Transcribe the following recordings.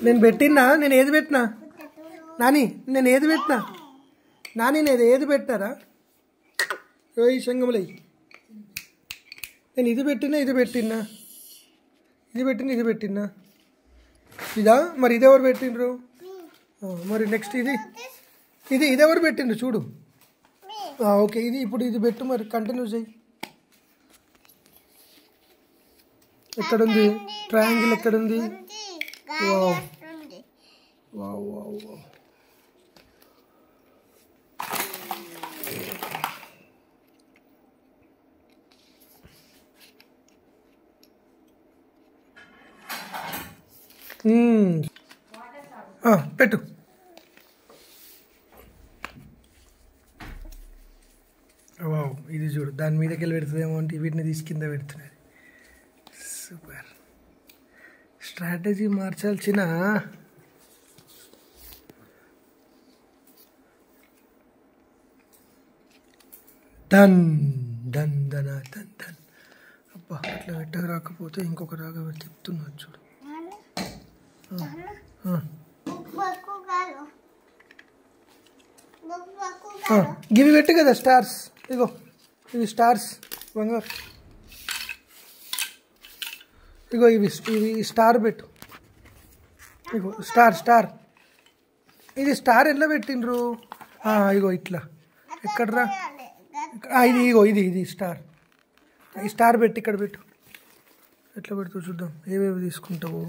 నేను పెట్టినా, నేను ఏది పెట్టినా నాని, నేను ఏది పెట్టినా నాని, నేను ఏది పెట్టారా ఈ శంగములై? నేను ఇది పెట్టినా, ఇది పెట్టినా, ఇది పెట్టినా ఇదా? మరి ఇది ఎవరు పెట్టిండ్రు? మరి నెక్స్ట్ ఇది ఎవరు పెట్టిండ్రు చూడు. ఓకే, ఇది ఇప్పుడు ఇది పెట్టు, మరి కంటిన్యూ చేయి. ఎక్కడుంది ట్రయాంగిల్? ఎక్కడుంది? Wow wow wow wow. పెట్టు. వావ్, ఇది చూడు, దాని మీదకి వెళ్ళి పెడుతుందేమో అంటే వీటిని తీసి కింద పెడుతున్నది. సూపర్ స్ట్రాటజీ మార్చాల్సిన. డన్ డన్ దన డన్ డన్. అబ్బా, అట్లా పెట్టక రాకపోతే ఇంకొక రాగా పెట్టి చెప్తున్నాను చూడు. గివి పెట్టు కదా స్టార్స్. ఇగో ఇవి స్టార్స్ బంగారు. ఇగో ఇవి స్టార్ పెట్టు. ఇగో స్టార్. ఇది స్టార్ ఎట్లా పెట్టిండ్రు? ఇగో ఇట్లా. ఎక్కడరా? ఇది స్టార్. ఈ స్టార్ పెట్టి ఇక్కడ పెట్టు. ఎట్లా పెడుతూ చూద్దాం, ఏవేవి తీసుకుంటావు.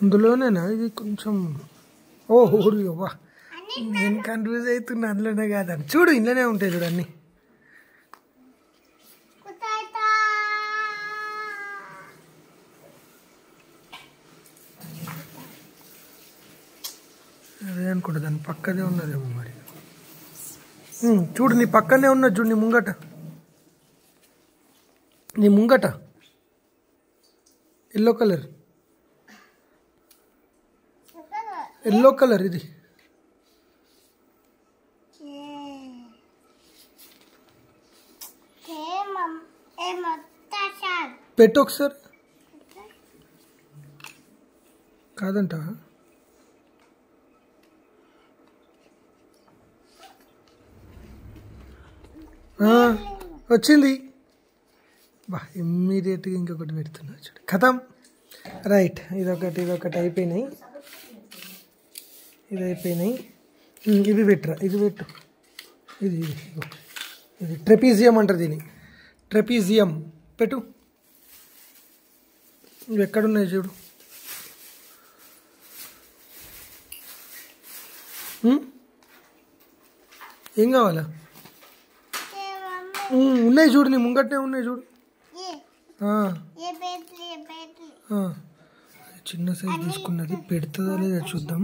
అందులోనేనా ఇది కొంచెం? వా, నేను కన్ఫ్యూజ్ అవుతున్నా. అందులోనే కాదని చూడు, ఇంట్లోనే ఉంటాయి చూడు అన్నీ. అదే అనుకుంటా, దాని పక్కనే ఉన్నదేమో మరి. చూడు, నీ పక్కనే ఉన్నది చూడు, నీ ముంగట ఎల్లో కలర్ ఇది. పెట్టు ఒకసారి. కాదంట, వచ్చింది. బా, ఇమ్మీడియట్గా ఇంకొకటి పెడుతున్నా చూడు. కథం. రైట్, ఇదొకటి అయిపోయినాయి. ఇది అయిపోయినాయి. ఇవి పెట్టురా, ఇది పెట్టు. ఇది ట్రెపీజియం అంటారు దీన్ని. ట్రెపీజియం పెట్టు. ఇవి ఎక్కడున్నాయి చూడు. ఏం కావాలా? ఉన్నాయి చూడు, నీ ముంగట్నే ఉన్నాయి చూడు. చిన్న సైజ్ తీసుకున్నది, పెడుతుందా లేదా చూద్దాం.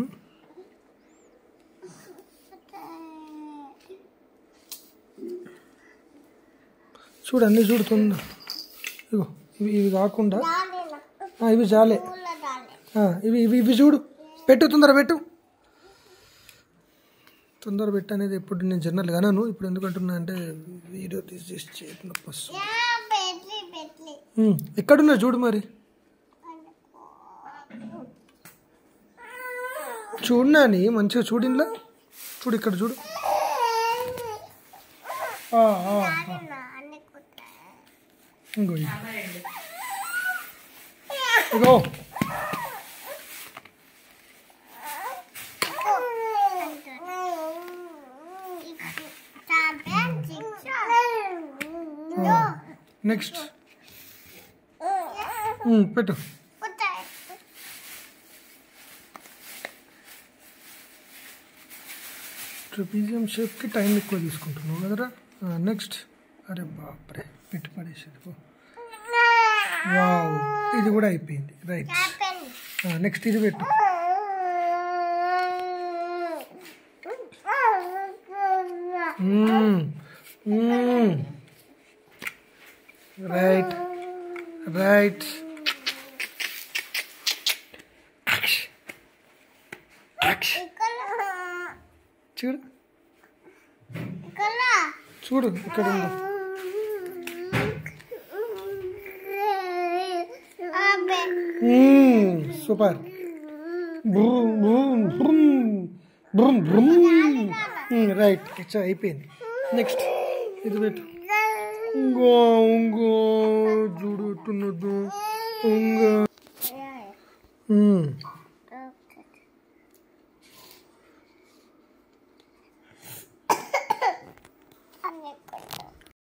చూడు అన్నీ చూడుతుందా. ఇగో ఇవి కాకుండా ఇవి చాలే. ఇవి చూడు, పెట్టు, తొందర పెట్టు. తొందర పెట్టు అనేది ఎప్పుడు నేను జనరల్గా అన్నాను, ఇప్పుడు ఎందుకంటున్నా అంటే వీడియో తీసి చేయడం వస్తుంది. ఎక్కడున్నా చూడు మరి. చూడనాని మంచిగా చూడు, ఇంట్లో చూడు, ఇక్కడ చూడు. ఇంకో ఇగో నెక్స్ట్ పెట్టు. ట్రెపీజియం షేప్కి టైం ఎక్కువ తీసుకుంటున్నావు కదరా. నెక్స్ట్. అరే బాప్రే, పెట్టి పడేసేది. వావ్, ఇది కూడా అయిపోయింది. రైట్, నెక్స్ట్ ఇది పెట్టు. Right right. చూడు చూడు ఇక్కడ ఉంది. సూపర్. రైట్ అయిపోయింది. నెక్స్ట్ ఇది పెట్టు. ఇంకో ఇంకో చూడు ఎట్టున్నట్టు. ఇంకో